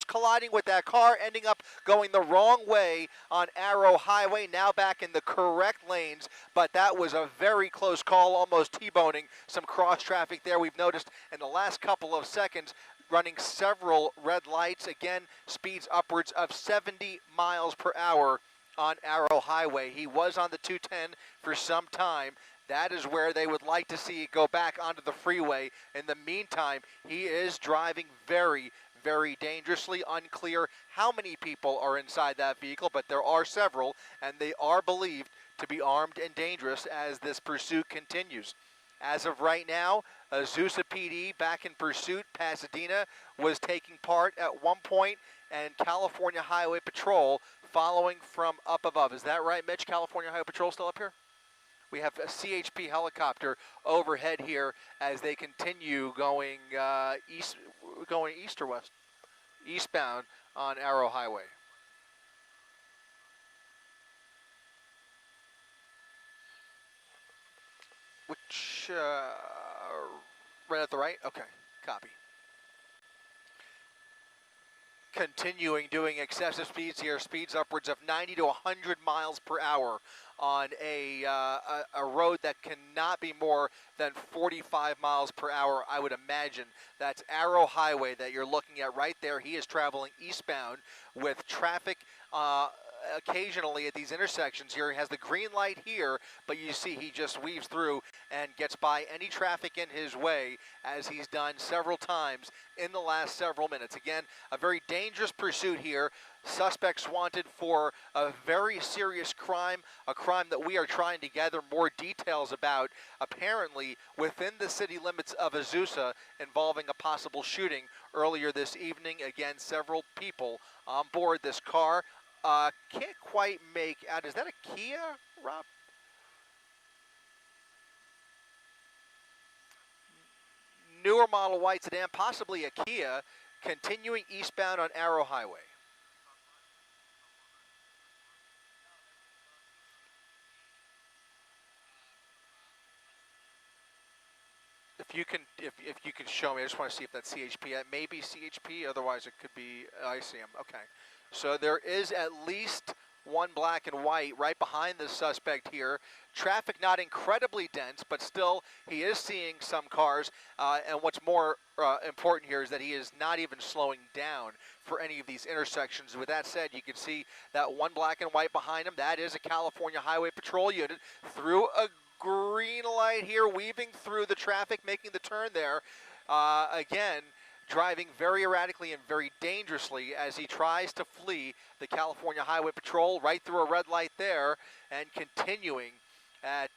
colliding with that car, ending up going the wrong way on Arrow Highway, now back in the correct lanes, but that was a very close call, almost T-boning some cross traffic there. We've noticed in the last couple of seconds running several red lights, again, speeds upwards of 70 miles per hour on Arrow Highway. He was on the 210 for some time. That is where they would like to see it go back onto the freeway. In the meantime, he is driving very, very dangerously. Unclear how many people are inside that vehicle, but there are several, and they are believed to be armed and dangerous as this pursuit continues. As of right now, Azusa PD back in pursuit. Pasadena was taking part at one point, and California Highway Patrol following from up above. Is that right, Mitch? California Highway Patrol still up here? We have a CHP helicopter overhead here as they continue going east or west? Eastbound on Arrow Highway. Which, right at the right? Okay, copy. Continuing doing excessive speeds here, speeds upwards of 90 to 100 miles per hour on a road that cannot be more than 45 miles per hour, I would imagine. That's Arrow Highway that you're looking at right there. He is traveling eastbound with traffic occasionally at these intersections here. He has the green light here, but you see he just weaves through and gets by any traffic in his way, as he's done several times in the last several minutes. Again, a very dangerous pursuit here. Suspects wanted for a very serious crime, a crime that we are trying to gather more details about, apparently within the city limits of Azusa, involving a possible shooting earlier this evening. Again, several people on board this car. Can't quite make out, is that a Kia, Rob? Newer model white sedan, possibly a Kia, continuing eastbound on Arrow Highway. If you can show me, I just want to see if that's CHP. It may be CHP, otherwise it could be ICM. Okay. So there is at least one black and white right behind the suspect here. Traffic not incredibly dense, but still he is seeing some cars. And what's more important here is that he is not even slowing down for any of these intersections. With that said, you can see that one black and white behind him. That is a California Highway Patrol unit through a green light here, weaving through the traffic, making the turn there. Again, driving very erratically and very dangerously as he tries to flee the California Highway Patrol right through a red light there, and continuing at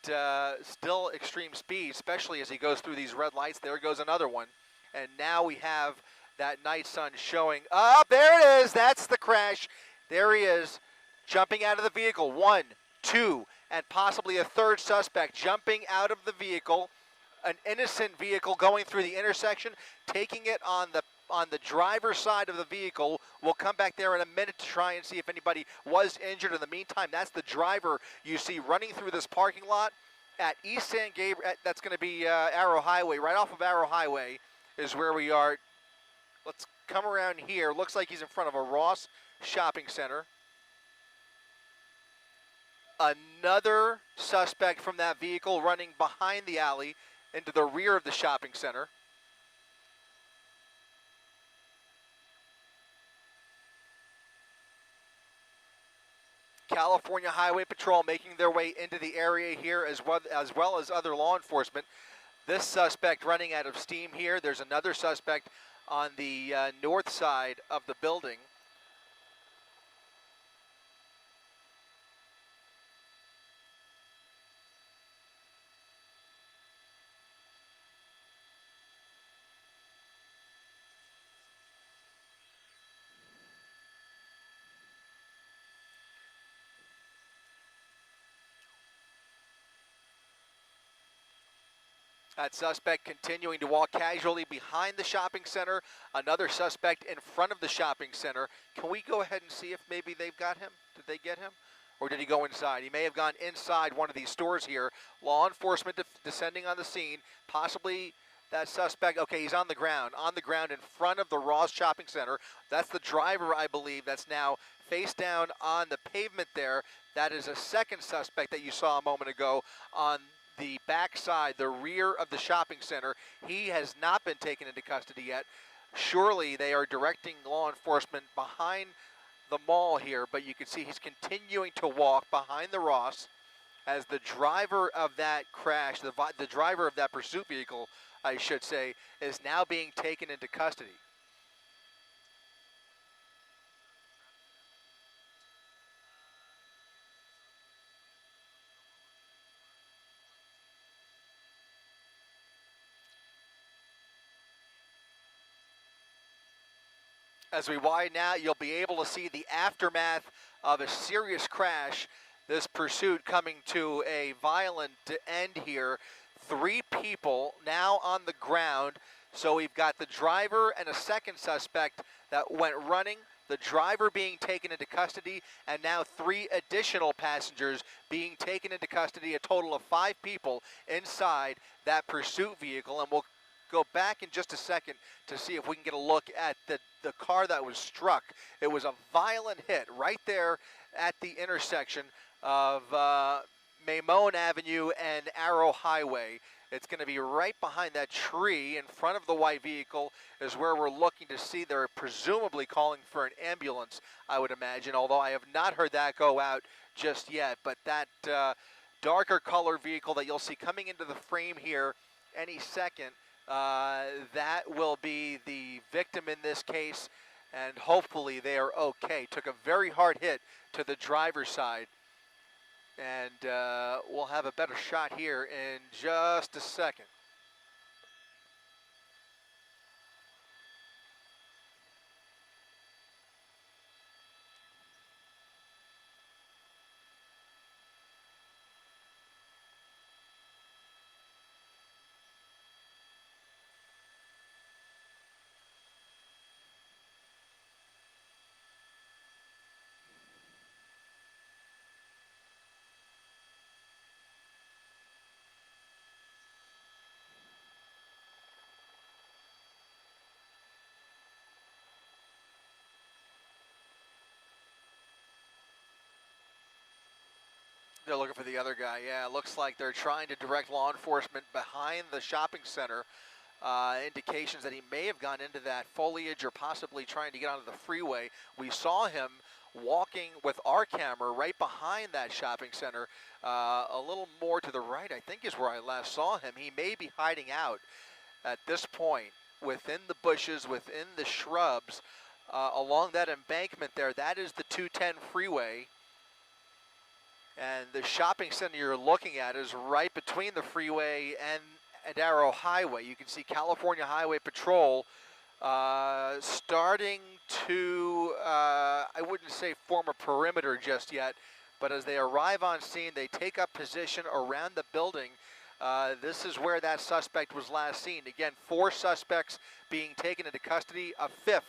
still extreme speed, especially as he goes through these red lights. There goes another one. And now we have that night sun showing. Oh, there it is. That's the crash. There he is, jumping out of the vehicle. 1, 2, and possibly a third suspect jumping out of the vehicle. An innocent vehicle going through the intersection, taking it on the driver's side of the vehicle. We'll come back there in a minute to try and see if anybody was injured. In the meantime, that's the driver you see running through this parking lot at East San Gabriel. That's going to be Arrow Highway. Right off of Arrow Highway is where we are. Let's come around here. Looks like he's in front of a Ross shopping center. Another suspect from that vehicle running behind the alley into the rear of the shopping center. California Highway Patrol making their way into the area here, as well as other law enforcement. This suspect running out of steam here. There's another suspect on the north side of the building. That suspect continuing to walk casually behind the shopping center. Another suspect in front of the shopping center. Can we go ahead and see if maybe they've got him? Did they get him? Or did he go inside? He may have gone inside one of these stores here. Law enforcement descending on the scene, possibly that suspect. Okay, he's on the ground in front of the Ross Shopping Center. That's the driver, I believe, that's now face down on the pavement there. That is a second suspect that you saw a moment ago on the back side, the rear of the shopping center. He has not been taken into custody yet. Surely they are directing law enforcement behind the mall here, but you can see he's continuing to walk behind the Ross as the driver of that crash, the driver of that pursuit vehicle, I should say, is now being taken into custody. As we widen out, you'll be able to see the aftermath of a serious crash. This pursuit coming to a violent end here. 3 people now on the ground. So we've got the driver and a second suspect that went running, the driver being taken into custody, and now 3 additional passengers being taken into custody, a total of 5 people inside that pursuit vehicle. And we'll go back in just a second to see if we can get a look at the car that was struck. It was a violent hit right there at the intersection of Mamone Avenue and Arrow Highway. It's going to be right behind that tree in front of the white vehicle is where we're looking to see. They're presumably calling for an ambulance, I would imagine, although I have not heard that go out just yet. But that darker color vehicle that you'll see coming into the frame here any second, that will be the victim in this case, and hopefully they are okay. Took a very hard hit to the driver's side, and we'll have a better shot here in just a second. They're looking for the other guy. Yeah, it looks like they're trying to direct law enforcement behind the shopping center. Indications that he may have gone into that foliage or possibly trying to get onto the freeway. We saw him walking with our camera right behind that shopping center. A little more to the right, I think, is where I last saw him. He may be hiding out at this point within the bushes, within the shrubs, along that embankment there. That is the 210 freeway. And the shopping center you're looking at is right between the freeway and Arrow Highway. You can see California Highway Patrol starting to, I wouldn't say form a perimeter just yet, but as they arrive on scene, they take up position around the building. This is where that suspect was last seen. Again, 4 suspects being taken into custody, a 5th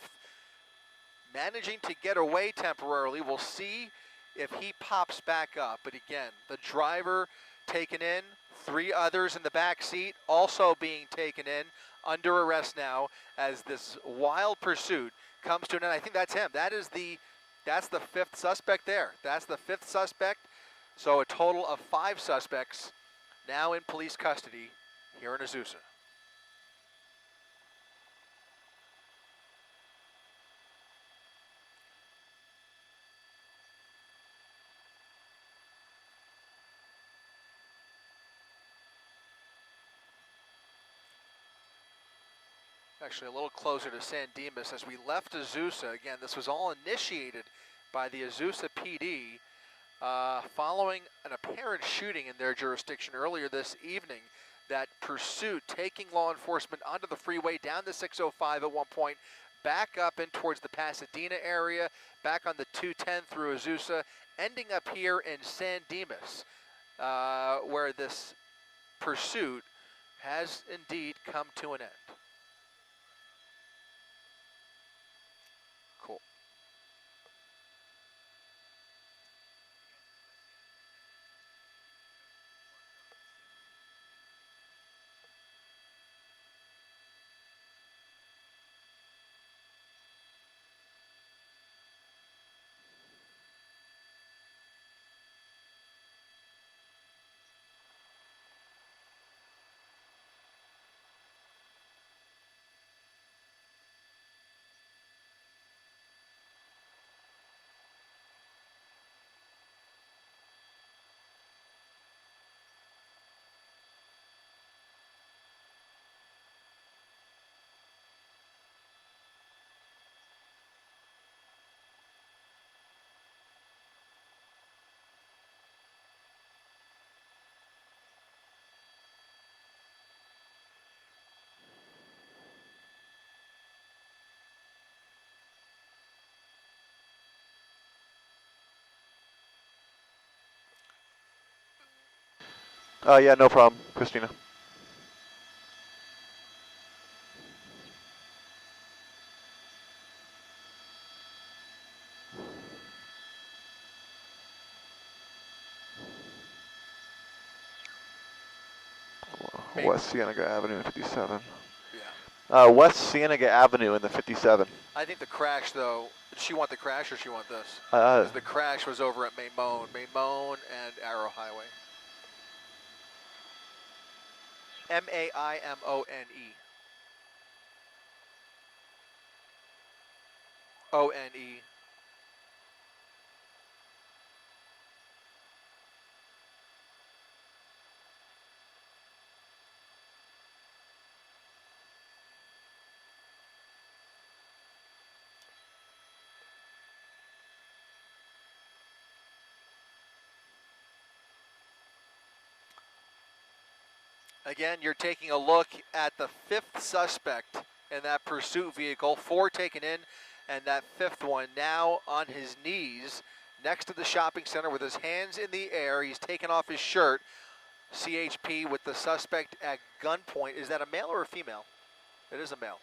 managing to get away temporarily. We'll see if he pops back up. But again, the driver taken in, 3 others in the back seat also being taken in, under arrest now as this wild pursuit comes to an end. I think that's him. That's the 5th suspect there. That's the 5th suspect. So a total of 5 suspects now in police custody here in Azusa. Actually a little closer to San Dimas as we left Azusa. Again, this was all initiated by the Azusa PD following an apparent shooting in their jurisdiction earlier this evening. That pursuit taking law enforcement onto the freeway, down the 605 at one point, back up in towards the Pasadena area, back on the 210 through Azusa, ending up here in San Dimas, where this pursuit has indeed come to an end. Cool. Yeah, no problem, Christina. West Cienega Avenue in 57. Yeah. West Cienega Avenue in the 57. I think the crash, though, did she want the crash or she want this? Uh, Because the crash was over at Maimone and Arrow Highway. Maimone. O-N-E. Again, you're taking a look at the fifth suspect in that pursuit vehicle, 4 taken in, and that fifth one now on his knees next to the shopping center with his hands in the air. He's taken off his shirt. CHP with the suspect at gunpoint. Is that a male or a female? It is a male.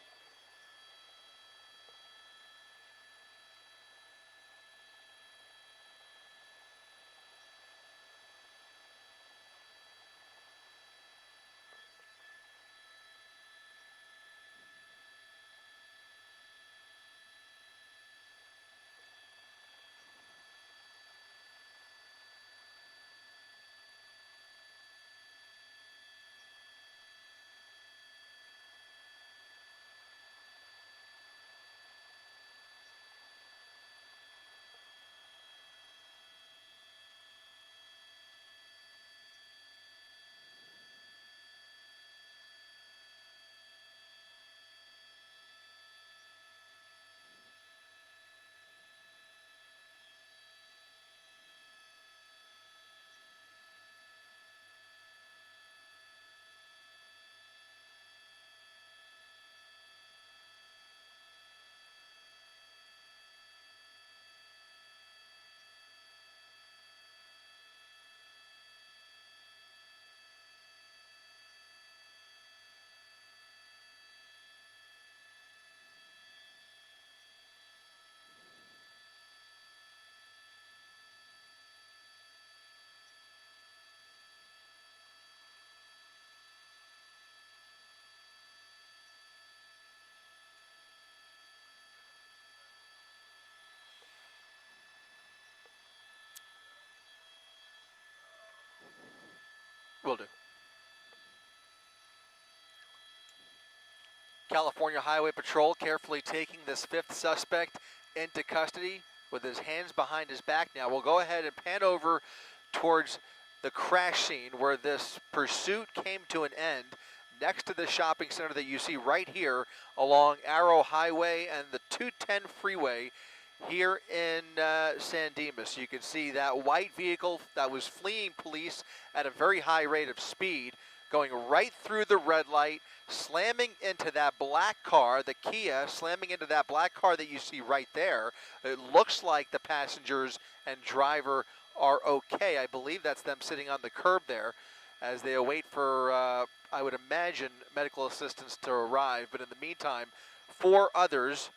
Will do. California Highway Patrol carefully taking this fifth suspect into custody with his hands behind his back. Now we'll go ahead and pan over towards the crash scene where this pursuit came to an end next to the shopping center that you see right here along Arrow Highway and the 210 freeway here in San Dimas. You can see that white vehicle that was fleeing police at a very high rate of speed going right through the red light, slamming into that black car, the Kia, slamming into that black car that you see right there. It looks like the passengers and driver are okay. I believe that's them sitting on the curb there as they await for, I would imagine, medical assistance to arrive. But in the meantime, 4 others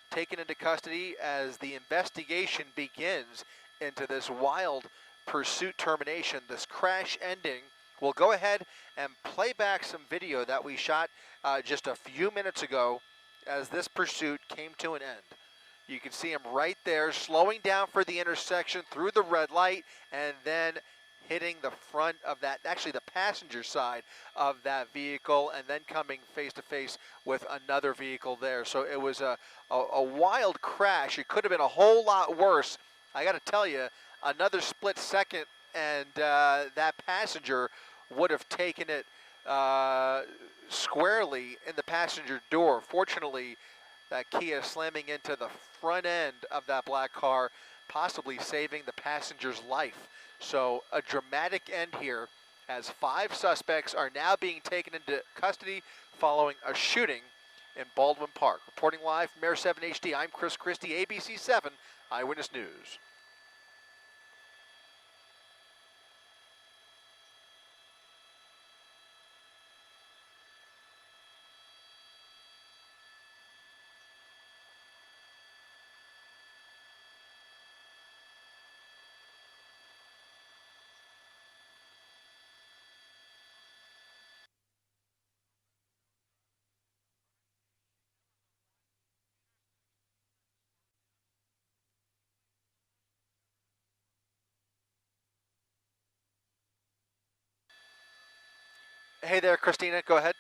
taken into custody as the investigation begins into this wild pursuit termination, this crash ending. We'll go ahead and play back some video that we shot just a few minutes ago as this pursuit came to an end. You can see him right there slowing down for the intersection through the red light and then hitting the front of that, actually the passenger side of that vehicle, and then coming face to face with another vehicle there. So it was a wild crash. It could have been a whole lot worse. I got to tell you, another split second and that passenger would have taken it squarely in the passenger door. Fortunately, that Kia slamming into the front end of that black car, possibly saving the passenger's life. So a dramatic end here as 5 suspects are now being taken into custody following a shooting in Baldwin Park. Reporting live from Air 7 HD, I'm Chris Christie, ABC 7 Eyewitness News. Hey there, Christina. Go ahead.